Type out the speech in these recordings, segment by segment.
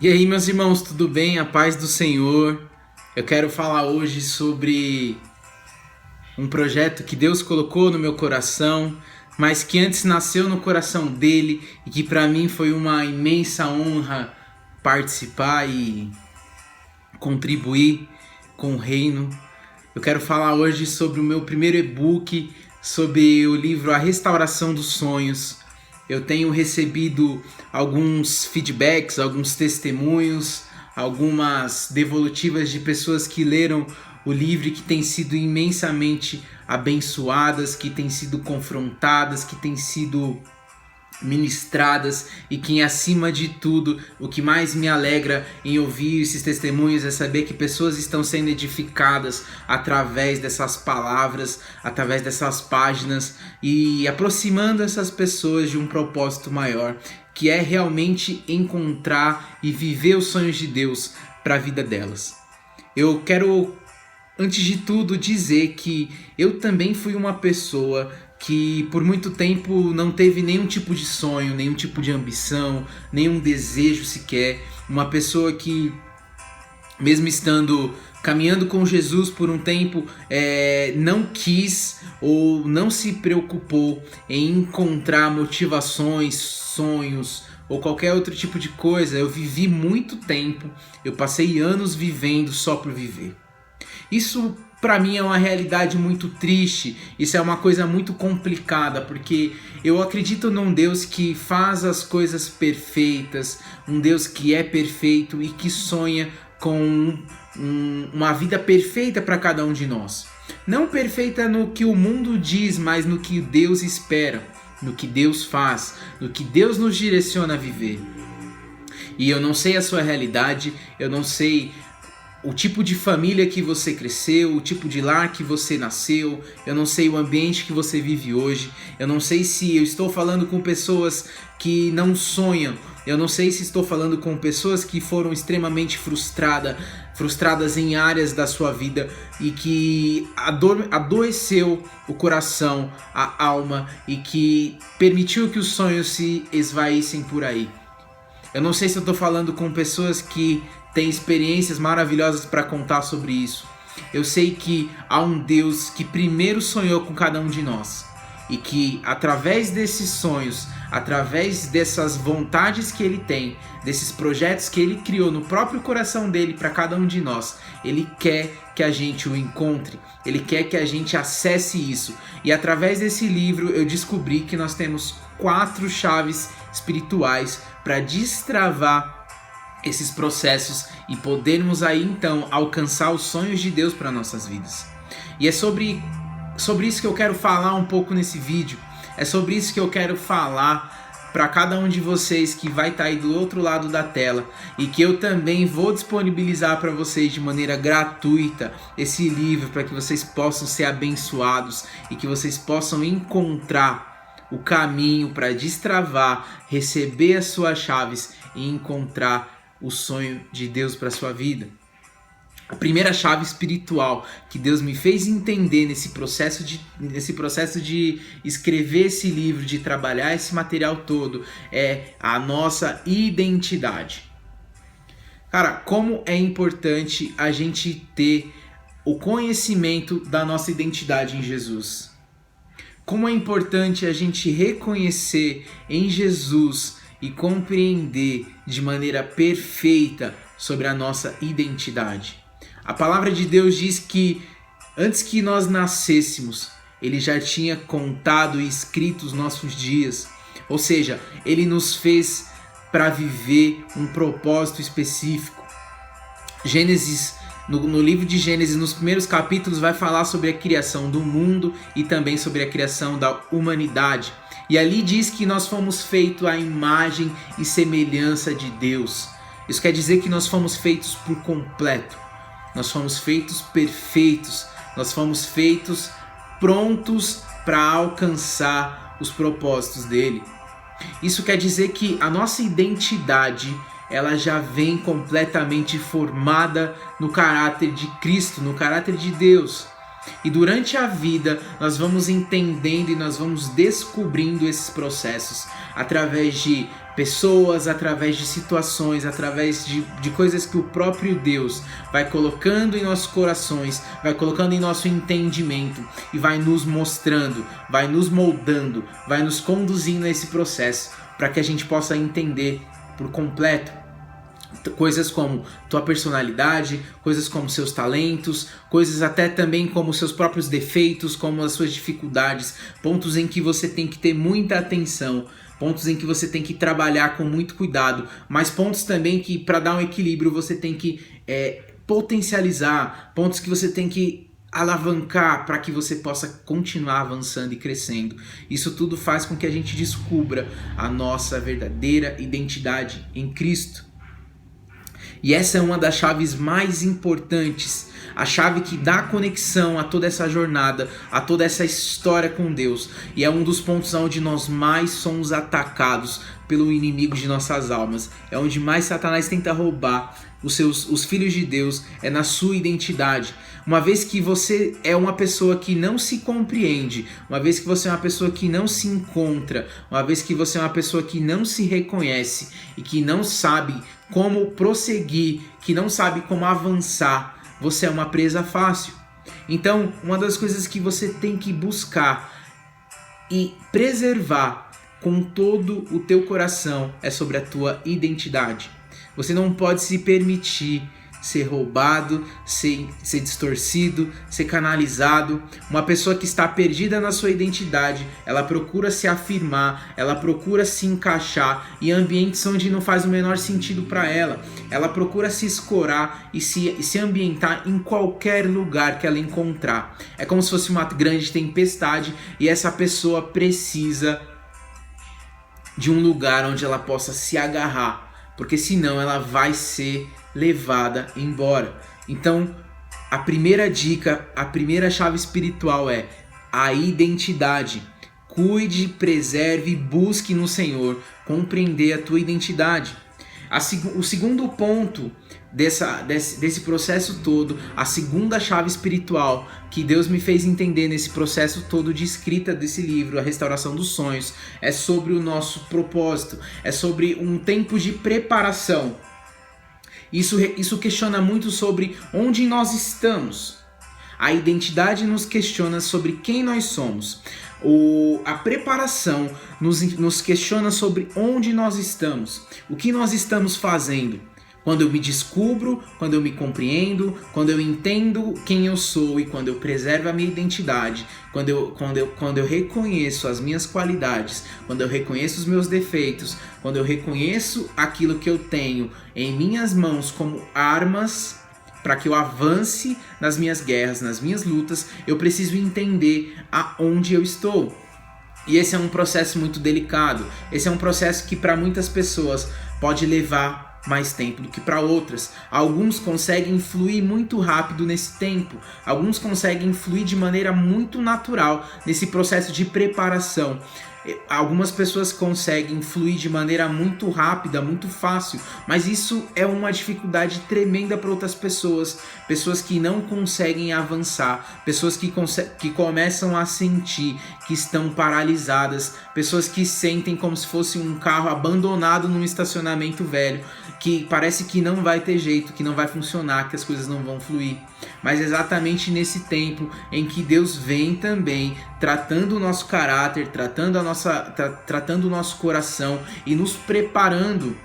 E aí, meus irmãos, tudo bem? A paz do Senhor. Eu quero falar hoje sobre um projeto que Deus colocou no meu coração, mas que antes nasceu no coração dele e que para mim foi uma imensa honra participar e contribuir com o reino. Eu quero falar hoje sobre o meu primeiro e-book, sobre o livro A Restauração dos Sonhos. Eu tenho recebido alguns feedbacks, alguns testemunhos, algumas devolutivas de pessoas que leram o livro e que têm sido imensamente abençoadas, que têm sido confrontadas, que têm sido ministradas, e que acima de tudo o que mais me alegra em ouvir esses testemunhos é saber que pessoas estão sendo edificadas através dessas palavras, através dessas páginas, e aproximando essas pessoas de um propósito maior, que é realmente encontrar e viver os sonhos de Deus para a vida delas. Eu quero, antes de tudo, dizer que eu também fui uma pessoa que por muito tempo não teve nenhum tipo de sonho, nenhum tipo de ambição, nenhum desejo sequer. Uma pessoa que, mesmo estando caminhando com Jesus por um tempo, não quis ou não se preocupou em encontrar motivações, sonhos ou qualquer outro tipo de coisa. Eu vivi muito tempo, eu passei anos vivendo só por viver. Isso para mim é uma realidade muito triste, isso é uma coisa muito complicada, porque eu acredito num Deus que faz as coisas perfeitas, um Deus que é perfeito e que sonha com uma vida perfeita para cada um de nós. Não perfeita no que o mundo diz, mas no que Deus espera, no que Deus faz, no que Deus nos direciona a viver. E eu não sei a sua realidade, eu não sei o tipo de família que você cresceu, o tipo de lar que você nasceu, eu não sei o ambiente que você vive hoje, eu não sei se eu estou falando com pessoas que não sonham, eu não sei se estou falando com pessoas que foram extremamente frustradas em áreas da sua vida e que adoeceu o coração, a alma, e que permitiu que os sonhos se esvaíssem por aí. Eu não sei se eu estou falando com pessoas que têm experiências maravilhosas para contar sobre isso. Eu sei que há um Deus que primeiro sonhou com cada um de nós e que através desses sonhos, através dessas vontades que Ele tem, desses projetos que Ele criou no próprio coração dele para cada um de nós, Ele quer que a gente o encontre, Ele quer que a gente acesse isso. E através desse livro eu descobri que nós temos 4 chaves espirituais para destravar esses processos e podermos aí então alcançar os sonhos de Deus para nossas vidas. E é sobre isso que eu quero falar um pouco nesse vídeo. É sobre isso que eu quero falar para cada um de vocês que vai estar aí do outro lado da tela, e que eu também vou disponibilizar para vocês de maneira gratuita esse livro para que vocês possam ser abençoados e que vocês possam encontrar o caminho para destravar, receber as suas chaves e encontrar o sonho de Deus para a sua vida. A primeira chave espiritual que Deus me fez entender nesse processo de escrever esse livro, de trabalhar esse material todo, é a nossa identidade. Cara, como é importante a gente ter o conhecimento da nossa identidade em Jesus. Como é importante a gente reconhecer em Jesus e compreender de maneira perfeita sobre a nossa identidade. A palavra de Deus diz que antes que nós nascêssemos, Ele já tinha contado e escrito os nossos dias. Ou seja, Ele nos fez para viver um propósito específico. No livro de Gênesis, nos primeiros capítulos, vai falar sobre a criação do mundo e também sobre a criação da humanidade. E ali diz que nós fomos feitos à imagem e semelhança de Deus. Isso quer dizer que nós fomos feitos por completo. Nós fomos feitos perfeitos. Nós fomos feitos prontos para alcançar os propósitos dele. Isso quer dizer que a nossa identidade, ela já vem completamente formada no caráter de Cristo, no caráter de Deus. E durante a vida nós vamos entendendo e nós vamos descobrindo esses processos. através de pessoas, através de situações, através de coisas que o próprio Deus vai colocando em nossos corações, vai colocando em nosso entendimento e vai nos mostrando, vai nos moldando, vai nos conduzindo a esse processo para que a gente possa entender por completo coisas como tua personalidade, coisas como seus talentos, coisas até também como seus próprios defeitos, como as suas dificuldades, pontos em que você tem que ter muita atenção, pontos em que você tem que trabalhar com muito cuidado, mas pontos também que para dar um equilíbrio você tem que potencializar, pontos que você tem que alavancar para que você possa continuar avançando e crescendo. Isso tudo faz com que a gente descubra a nossa verdadeira identidade em Cristo. E essa é uma das chaves mais importantes, a chave que dá conexão a toda essa jornada, a toda essa história com Deus. E é um dos pontos onde nós mais somos atacados pelo inimigo de nossas almas. É onde mais Satanás tenta roubar os filhos de Deus, é na sua identidade. Uma vez que você é uma pessoa que não se compreende, uma vez que você é uma pessoa que não se encontra, uma vez que você é uma pessoa que não se reconhece e que não sabe como prosseguir, que não sabe como avançar, você é uma presa fácil. Então, uma das coisas que você tem que buscar e preservar com todo o teu coração é sobre a tua identidade. Você não pode se permitir ser roubado, ser distorcido, ser canalizado. Uma pessoa que está perdida na sua identidade, ela procura se afirmar, ela procura se encaixar em ambientes onde não faz o menor sentido para ela. Ela procura se escorar e se ambientar em qualquer lugar que ela encontrar. É como se fosse uma grande tempestade e essa pessoa precisa de um lugar onde ela possa se agarrar, porque senão ela vai ser levada embora. Então, a primeira dica, a primeira chave espiritual é a identidade. Cuide, preserve, busque no Senhor compreender a tua identidade. O segundo ponto desse processo todo, a segunda chave espiritual que Deus me fez entender nesse processo todo de escrita desse livro, A Restauração dos Sonhos, é sobre o nosso propósito, é sobre um tempo de preparação. Isso questiona muito sobre onde nós estamos. A identidade nos questiona sobre quem nós somos. A preparação nos questiona sobre onde nós estamos. O que nós estamos fazendo. Quando eu me descubro, quando eu me compreendo, quando eu entendo quem eu sou e quando eu preservo a minha identidade, quando eu reconheço as minhas qualidades, quando eu reconheço os meus defeitos, quando eu reconheço aquilo que eu tenho em minhas mãos como armas para que eu avance nas minhas guerras, nas minhas lutas, eu preciso entender aonde eu estou. E esse é um processo muito delicado. Esse é um processo que para muitas pessoas pode levar mais tempo do que para outras. Alguns conseguem fluir muito rápido nesse tempo. Alguns conseguem fluir de maneira muito natural nesse processo de preparação. Algumas pessoas conseguem fluir de maneira muito rápida, muito fácil, mas isso é uma dificuldade tremenda para outras pessoas. Pessoas que não conseguem avançar, pessoas que começam a sentir que estão paralisadas, pessoas que sentem como se fosse um carro abandonado num estacionamento velho, que parece que não vai ter jeito, que não vai funcionar, que as coisas não vão fluir. Mas exatamente nesse tempo em que Deus vem também tratando o nosso caráter, tratando o nosso coração e nos preparando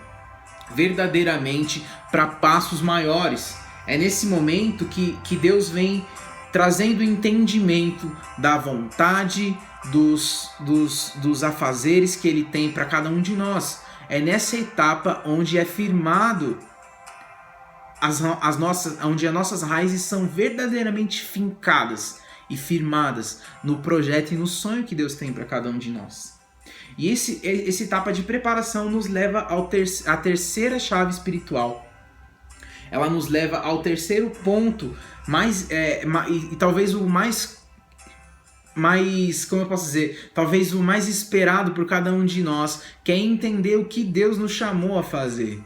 verdadeiramente para passos maiores. É nesse momento que Deus vem trazendo entendimento da vontade, dos afazeres que Ele tem para cada um de nós. É nessa etapa onde é firmado onde as nossas raízes são verdadeiramente fincadas e firmadas no projeto e no sonho que Deus tem para cada um de nós. E essa etapa de preparação nos leva à terceira chave espiritual. Ela nos leva ao terceiro ponto, e talvez o mais, como eu posso dizer, talvez o mais esperado por cada um de nós, que é entender o que Deus nos chamou a fazer.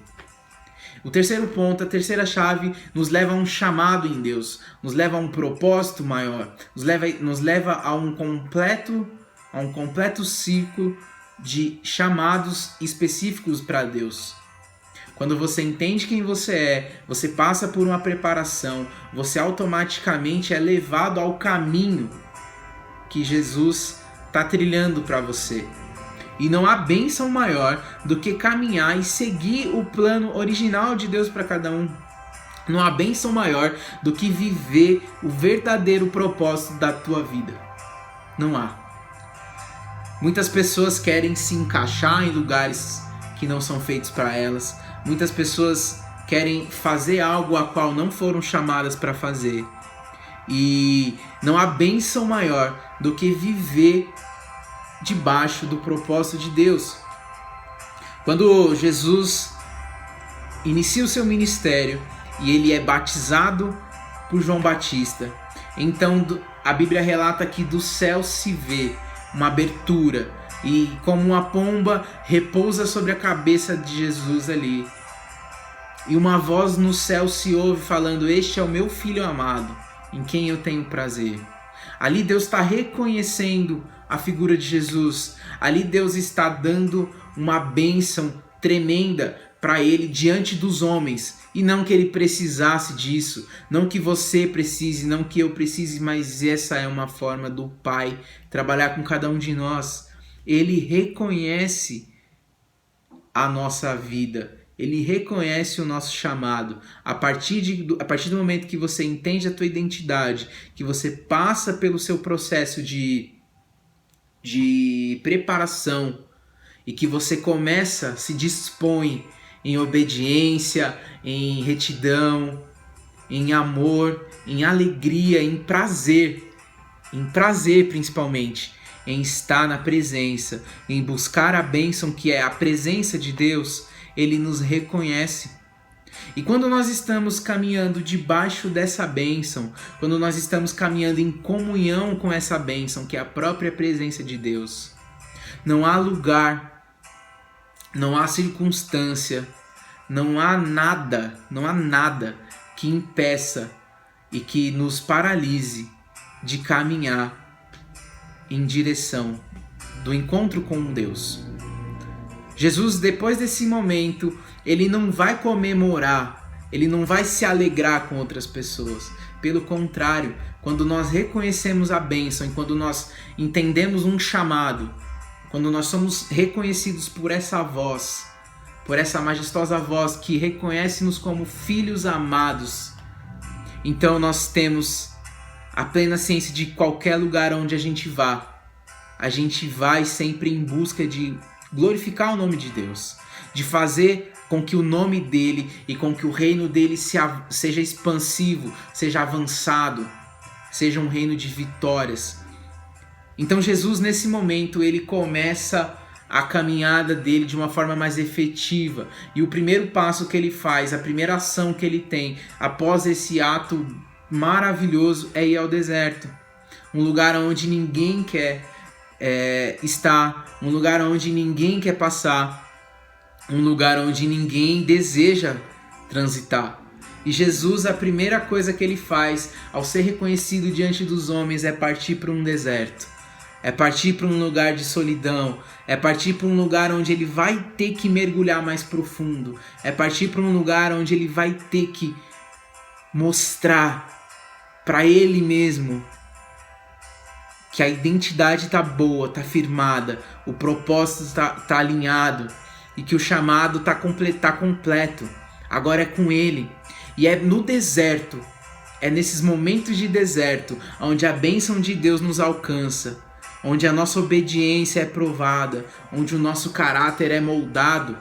O terceiro ponto, a terceira chave, nos leva a um chamado em Deus, nos leva a um propósito maior, nos leva a um completo ciclo de chamados específicos para Deus. Quando você entende quem você é, você passa por uma preparação, você automaticamente é levado ao caminho que Jesus está trilhando para você. E não há bênção maior do que caminhar e seguir o plano original de Deus para cada um. Não há bênção maior do que viver o verdadeiro propósito da tua vida. Não há. Muitas pessoas querem se encaixar em lugares que não são feitos para elas. Muitas pessoas querem fazer algo a qual não foram chamadas para fazer. E não há bênção maior do que viver debaixo do propósito de Deus. Quando Jesus inicia o seu ministério e ele é batizado por João Batista, então a Bíblia relata que do céu se vê uma abertura e como uma pomba repousa sobre a cabeça de Jesus ali. E uma voz no céu se ouve falando: "Este é o meu filho amado, em quem eu tenho prazer." Ali Deus está reconhecendo a figura de Jesus. Ali Deus está dando uma bênção tremenda para ele diante dos homens. E não que ele precisasse disso, não que você precise, não que eu precise, mas essa é uma forma do Pai trabalhar com cada um de nós. Ele reconhece a nossa vida. Ele reconhece o nosso chamado. A partir do momento que você entende a tua identidade, que você passa pelo seu processo de preparação e que você começa, se dispõe em obediência, em retidão, em amor, em alegria, em prazer principalmente, em estar na presença, em buscar a bênção que é a presença de Deus, Ele nos reconhece. E quando nós estamos caminhando debaixo dessa bênção, quando nós estamos caminhando em comunhão com essa bênção, que é a própria presença de Deus, não há lugar, não há circunstância, não há nada que impeça e que nos paralise de caminhar em direção do encontro com Deus. Jesus, depois desse momento, ele não vai comemorar, ele não vai se alegrar com outras pessoas. Pelo contrário, quando nós reconhecemos a bênção e quando nós entendemos um chamado, quando nós somos reconhecidos por essa voz, por essa majestosa voz que reconhece-nos como filhos amados, então nós temos a plena ciência de qualquer lugar onde a gente vai sempre em busca de glorificar o nome de Deus, de fazer com que o nome dele e com que o reino dele seja expansivo, seja avançado, seja um reino de vitórias. Então Jesus, nesse momento, ele começa a caminhada dele de uma forma mais efetiva. E o primeiro passo que ele faz, a primeira ação que ele tem após esse ato maravilhoso é ir ao deserto. Um lugar onde ninguém quer estar, um lugar onde ninguém quer passar, um lugar onde ninguém deseja transitar. E Jesus, a primeira coisa que ele faz ao ser reconhecido diante dos homens é partir para um deserto. É partir para um lugar de solidão, é partir para um lugar onde ele vai ter que mergulhar mais profundo, é partir para um lugar onde ele vai ter que mostrar para ele mesmo que a identidade está boa, está firmada, o propósito está alinhado e que o chamado está completo. Agora é com ele. E é no deserto, é nesses momentos de deserto, onde a bênção de Deus nos alcança, onde a nossa obediência é provada, onde o nosso caráter é moldado,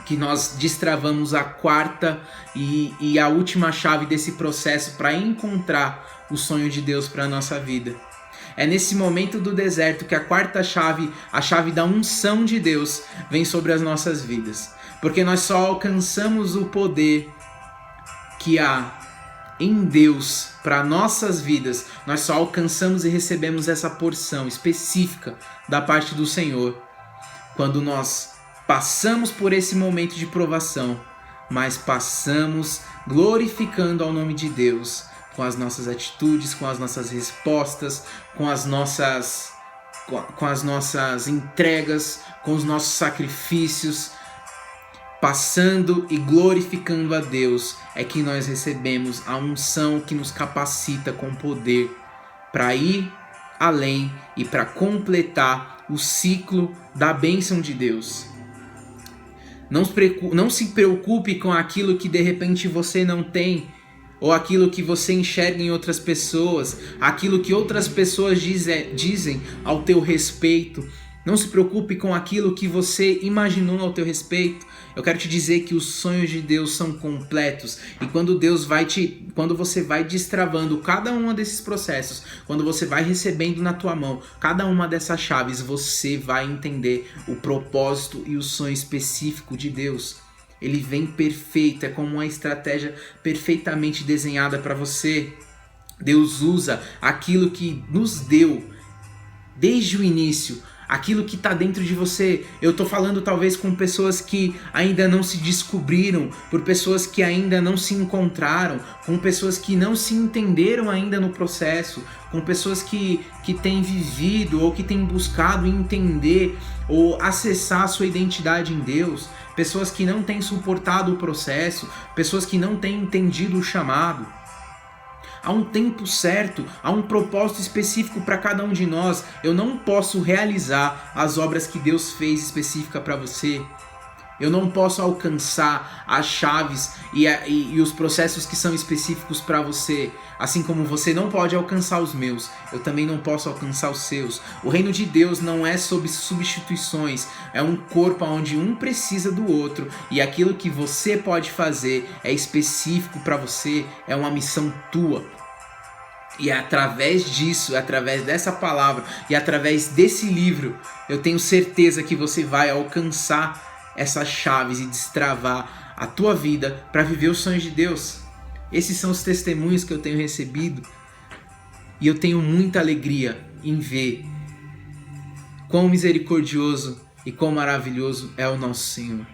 que nós destravamos a quarta e a última chave desse processo para encontrar o sonho de Deus para a nossa vida. É nesse momento do deserto que a quarta chave, a chave da unção de Deus, vem sobre as nossas vidas. Porque nós só alcançamos o poder que há em Deus para nossas vidas. Nós só alcançamos e recebemos essa porção específica da parte do Senhor quando nós passamos por esse momento de provação, mas passamos glorificando ao nome de Deus, com as nossas atitudes, com as nossas respostas, com as nossas entregas, com os nossos sacrifícios, passando e glorificando a Deus, é que nós recebemos a unção que nos capacita com poder para ir além e para completar o ciclo da bênção de Deus. Não se preocupe com aquilo que de repente você não tem, ou aquilo que você enxerga em outras pessoas, aquilo que outras pessoas dizem ao teu respeito. Não se preocupe com aquilo que você imaginou ao teu respeito. Eu quero te dizer que os sonhos de Deus são completos. E quando você vai destravando cada um desses processos, quando você vai recebendo na tua mão cada uma dessas chaves, você vai entender o propósito e o sonho específico de Deus. Ele vem perfeito, é como uma estratégia perfeitamente desenhada para você. Deus usa aquilo que nos deu desde o início, aquilo que está dentro de você. Eu estou falando talvez com pessoas que ainda não se descobriram, por pessoas que ainda não se encontraram, com pessoas que não se entenderam ainda no processo, com pessoas que têm vivido ou que têm buscado entender ou acessar a sua identidade em Deus, pessoas que não têm suportado o processo, pessoas que não têm entendido o chamado. Há um tempo certo, há um propósito específico para cada um de nós. Eu não posso realizar as obras que Deus fez específica para você. Eu não posso alcançar as chaves e os processos que são específicos para você. Assim como você não pode alcançar os meus, eu também não posso alcançar os seus. O reino de Deus não é sobre substituições. É um corpo onde um precisa do outro. E aquilo que você pode fazer é específico para você. É uma missão tua. E é através disso, através dessa palavra e através desse livro, eu tenho certeza que você vai alcançar essas chaves e destravar a tua vida para viver os sonhos de Deus. Esses são os testemunhos que eu tenho recebido e eu tenho muita alegria em ver quão misericordioso e quão maravilhoso é o nosso Senhor.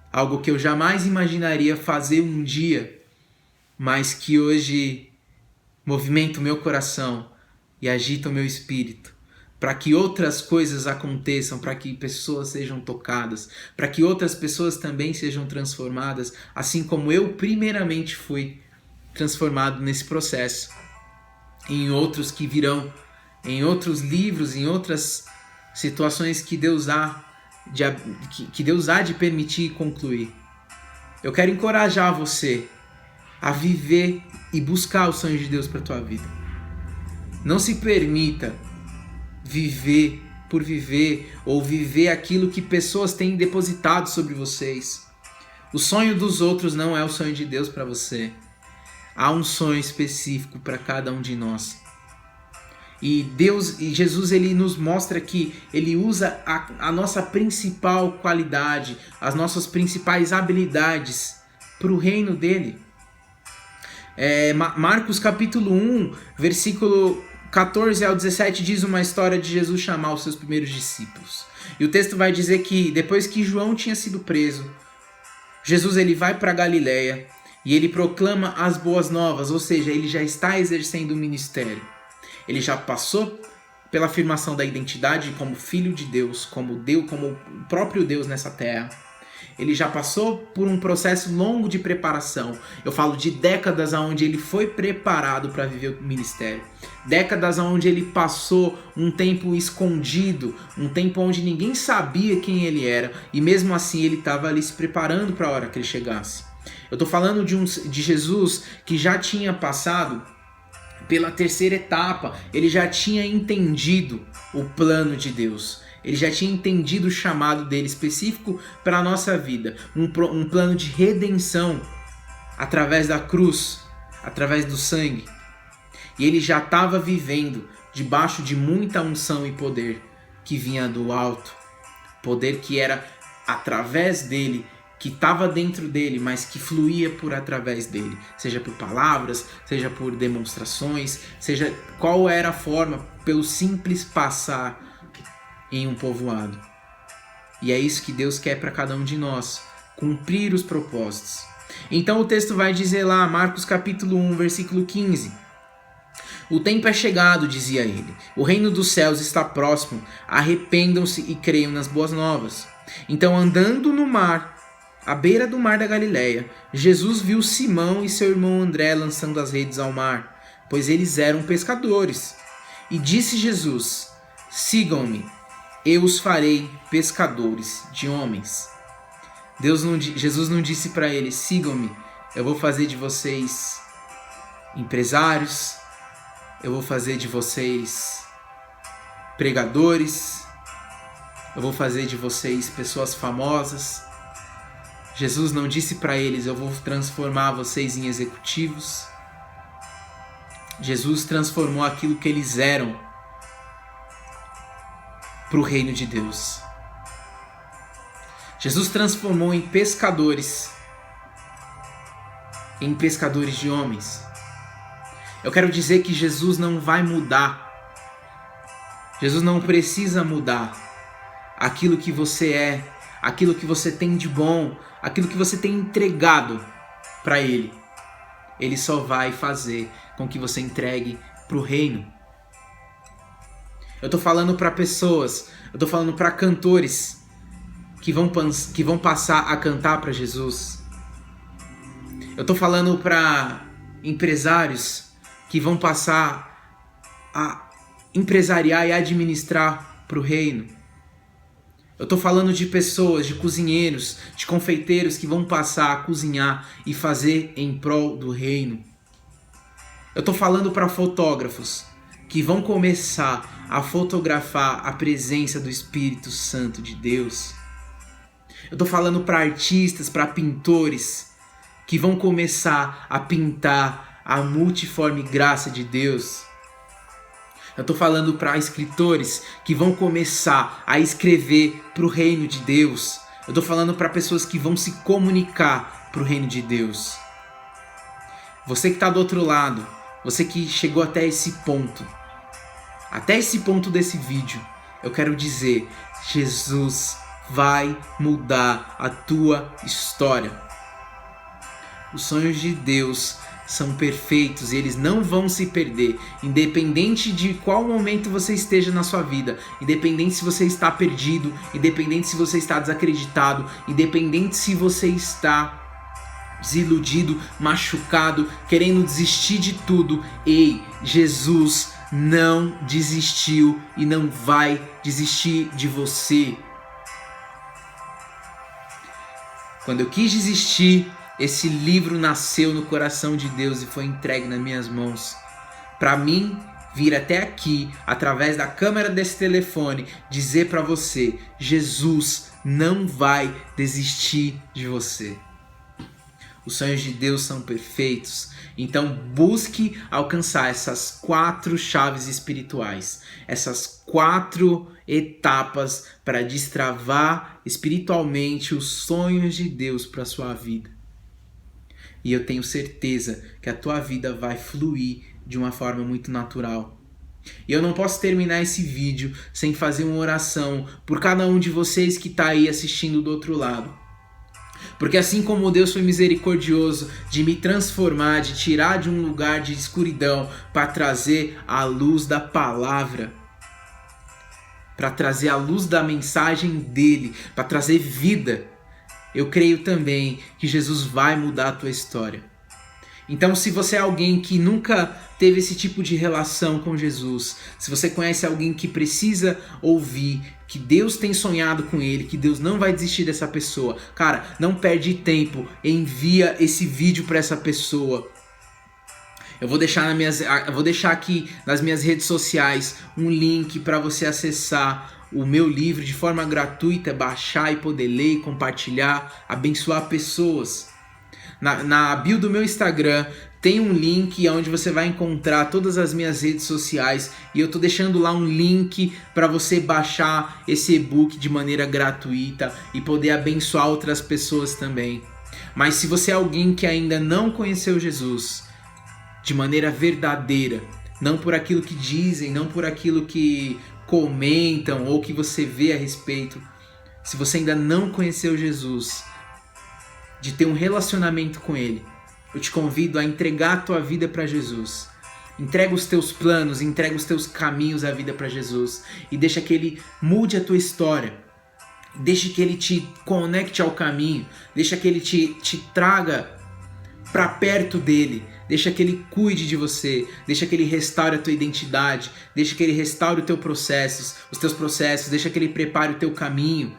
Algo que eu jamais imaginaria fazer um dia, mas que hoje movimenta o meu coração e agita o meu espírito, para que outras coisas aconteçam, para que pessoas sejam tocadas, para que outras pessoas também sejam transformadas, assim como eu primeiramente fui transformado nesse processo, em outros que virão, em outros livros, em outras situações que Deus há de permitir e concluir. Eu quero encorajar você a viver e buscar os sonhos de Deus para a tua vida. Não se permita viver por viver ou viver aquilo que pessoas têm depositado sobre vocês. O sonho dos outros não é o sonho de Deus para você. Há um sonho específico para cada um de nós. E Jesus, ele nos mostra que ele usa a nossa principal qualidade, as nossas principais habilidades para o reino dele. Marcos capítulo 1, versículo 14 ao 17 diz uma história de Jesus chamar os seus primeiros discípulos. E o texto vai dizer que depois que João tinha sido preso, Jesus ele vai para Galileia e ele proclama as boas novas, ou seja, ele já está exercendo o ministério. Ele já passou pela afirmação da identidade como filho de Deus, como o próprio Deus nessa terra. Ele já passou por um processo longo de preparação. Eu falo de décadas onde ele foi preparado para viver o ministério. Décadas onde ele passou um tempo escondido, um tempo onde ninguém sabia quem ele era. E mesmo assim ele estava ali se preparando para a hora que ele chegasse. Eu estou falando de Jesus que já tinha passado pela terceira etapa. Ele já tinha entendido o plano de Deus. Ele já tinha entendido o chamado dele específico para a nossa vida. Um plano de redenção através da cruz, através do sangue. E ele já estava vivendo debaixo de muita unção e poder que vinha do alto. Poder que era através dele, que estava dentro dele, mas que fluía por através dele. Seja por palavras, seja por demonstrações, seja qual era a forma, pelo simples passar em um povoado. E é isso que Deus quer para cada um de nós, cumprir os propósitos. Então o texto vai dizer lá, Marcos capítulo 1, versículo 15: O tempo é chegado, dizia ele. O reino dos céus está próximo. Arrependam-se e creiam nas boas novas. Então, andando no mar, à beira do mar da Galileia, Jesus viu Simão e seu irmão André lançando as redes ao mar, pois eles eram pescadores. E disse Jesus: sigam-me, eu os farei pescadores de homens. Jesus não disse para eles: sigam-me, eu vou fazer de vocês empresários, eu vou fazer de vocês pregadores, eu vou fazer de vocês pessoas famosas. Jesus não disse para eles: eu vou transformar vocês em executivos. Jesus transformou aquilo que eles eram para o reino de Deus. Jesus transformou em pescadores de homens. Eu quero dizer que Jesus não vai mudar. Jesus não precisa mudar aquilo que você é, aquilo que você tem de bom, aquilo que você tem entregado para Ele. Ele só vai fazer com que você entregue para o reino. Eu estou falando para pessoas, eu estou falando para cantores que vão passar a cantar para Jesus. Eu estou falando para empresários que vão passar a empresariar e administrar para o reino. Eu estou falando de pessoas, de cozinheiros, de confeiteiros que vão passar a cozinhar e fazer em prol do reino. Eu estou falando para fotógrafos que vão começar a fotografar a presença do Espírito Santo de Deus. Eu estou falando para artistas, para pintores que vão começar a pintar a multiforme graça de Deus. Eu estou falando para escritores que vão começar a escrever para o reino de Deus. Eu estou falando para pessoas que vão se comunicar para o reino de Deus. Você que está do outro lado, você que chegou até esse ponto desse vídeo, eu quero dizer: Jesus vai mudar a tua história. Os sonhos de Deus são perfeitos e eles não vão se perder, independente de qual momento você esteja na sua vida, independente se você está perdido, independente se você está desacreditado, independente se você está desiludido, machucado, querendo desistir de tudo. Ei, Jesus não desistiu e não vai desistir de você. Quando eu quis desistir, esse livro nasceu no coração de Deus e foi entregue nas minhas mãos. Para mim, vir até aqui, através da câmera desse telefone, dizer para você: Jesus não vai desistir de você. Os sonhos de Deus são perfeitos. Então busque alcançar essas 4 chaves espirituais, essas 4 etapas para destravar espiritualmente os sonhos de Deus para a sua vida. E eu tenho certeza que a tua vida vai fluir de uma forma muito natural. E eu não posso terminar esse vídeo sem fazer uma oração por cada um de vocês que está aí assistindo do outro lado. Porque assim como Deus foi misericordioso de me transformar, de tirar de um lugar de escuridão para trazer a luz da palavra, para trazer a luz da mensagem dele, para trazer vida, eu creio também que Jesus vai mudar a tua história. Então, se você é alguém que nunca teve esse tipo de relação com Jesus, se você conhece alguém que precisa ouvir que Deus tem sonhado com ele, que Deus não vai desistir dessa pessoa, cara, não perde tempo, envia esse vídeo para essa pessoa. Eu vou deixar aqui nas minhas redes sociais um link para você acessar o meu livro de forma gratuita, baixar e poder ler e compartilhar, abençoar pessoas. Na bio do meu Instagram tem um link onde você vai encontrar todas as minhas redes sociais e eu tô deixando lá um link para você baixar esse e-book de maneira gratuita e poder abençoar outras pessoas também. Mas se você é alguém que ainda não conheceu Jesus de maneira verdadeira, não por aquilo que dizem, não por aquilo que comentam ou que você vê a respeito, se você ainda não conheceu Jesus, de ter um relacionamento com Ele, eu te convido a entregar a tua vida para Jesus, Entrega os teus planos, entrega os teus caminhos à vida para Jesus e deixa que Ele mude a tua história. Deixa que Ele te conecte ao caminho, deixa que Ele te traga para perto dEle, deixa que Ele cuide de você, deixa que Ele restaure a tua identidade, deixa que Ele restaure os teus processos, deixa que Ele prepare o teu caminho,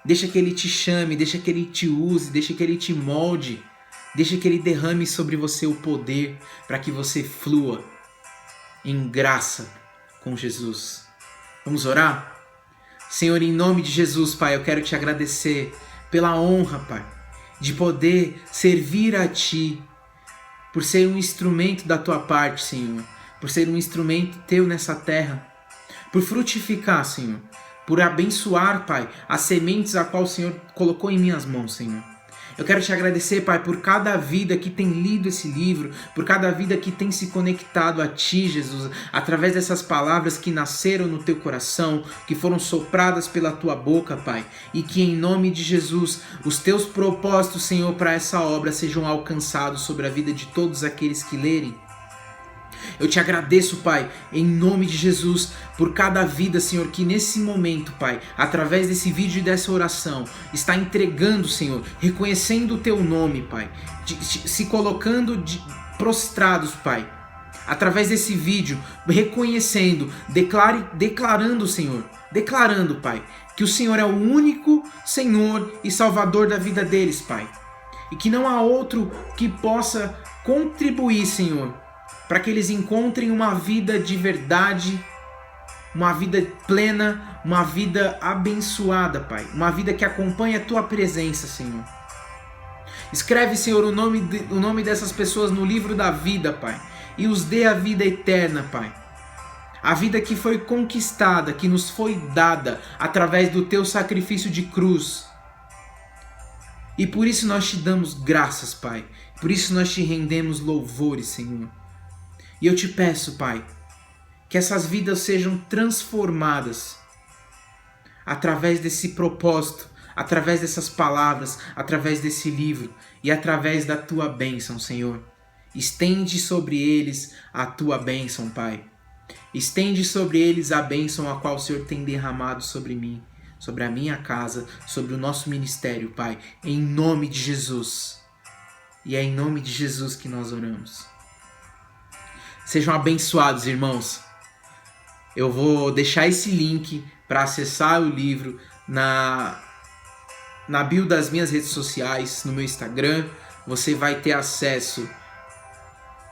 deixa que Ele te chame, deixa que Ele te use, deixa que Ele te molde. Deixa que Ele derrame sobre você o poder para que você flua em graça com Jesus. Vamos orar? Senhor, em nome de Jesus, Pai, eu quero te agradecer pela honra, Pai, de poder servir a Ti, por ser um instrumento da Tua parte, Senhor, por ser um instrumento Teu nessa terra, por frutificar, Senhor, por abençoar, Pai, as sementes a qual o Senhor colocou em minhas mãos, Senhor. Eu quero te agradecer, Pai, por cada vida que tem lido esse livro, por cada vida que tem se conectado a Ti, Jesus, através dessas palavras que nasceram no Teu coração, que foram sopradas pela Tua boca, Pai, e que em nome de Jesus, os Teus propósitos, Senhor, para essa obra sejam alcançados sobre a vida de todos aqueles que lerem. Eu te agradeço, Pai, em nome de Jesus, por cada vida, Senhor, que nesse momento, Pai, através desse vídeo e dessa oração, está entregando, Senhor, reconhecendo o Teu nome, Pai, se colocando prostrados, Pai, através desse vídeo, reconhecendo, declarando, Senhor, declarando, Pai, que o Senhor é o único Senhor e Salvador da vida deles, Pai, e que não há outro que possa contribuir, Senhor, para que eles encontrem uma vida de verdade, uma vida plena, uma vida abençoada, Pai. Uma vida que acompanhe a Tua presença, Senhor. Escreve, Senhor, o nome dessas pessoas no livro da vida, Pai. E os dê a vida eterna, Pai. A vida que foi conquistada, que nos foi dada através do Teu sacrifício de cruz. E por isso nós Te damos graças, Pai. Por isso nós Te rendemos louvores, Senhor. E eu Te peço, Pai, que essas vidas sejam transformadas através desse propósito, através dessas palavras, através desse livro e através da Tua bênção, Senhor. Estende sobre eles a Tua bênção, Pai. Estende sobre eles a bênção a qual o Senhor tem derramado sobre mim, sobre a minha casa, sobre o nosso ministério, Pai, em nome de Jesus. E é em nome de Jesus que nós oramos. Sejam abençoados, irmãos. Eu vou deixar esse link para acessar o livro na bio das minhas redes sociais, no meu Instagram. Você vai ter acesso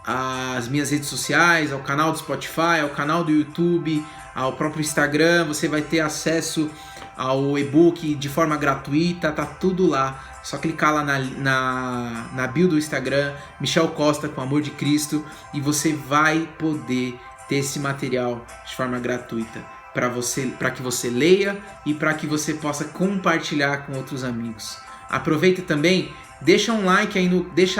às minhas redes sociais, ao canal do Spotify, ao canal do YouTube, ao próprio Instagram. Você vai ter acesso ao e-book de forma gratuita, tá tudo lá. Só clicar lá na bio do Instagram, Michel Costa com Amor de Cristo, e você vai poder ter esse material de forma gratuita para que você leia e para que você possa compartilhar com outros amigos. Aproveita também, deixa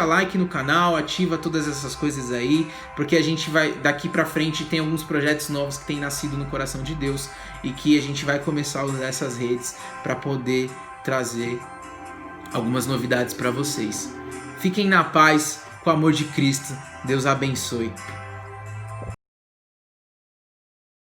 like no canal, ativa todas essas coisas aí, porque a gente vai, daqui para frente, tem alguns projetos novos que têm nascido no coração de Deus e que a gente vai começar a usar essas redes para poder trazer algumas novidades para vocês. Fiquem na paz, com o amor de Cristo. Deus abençoe.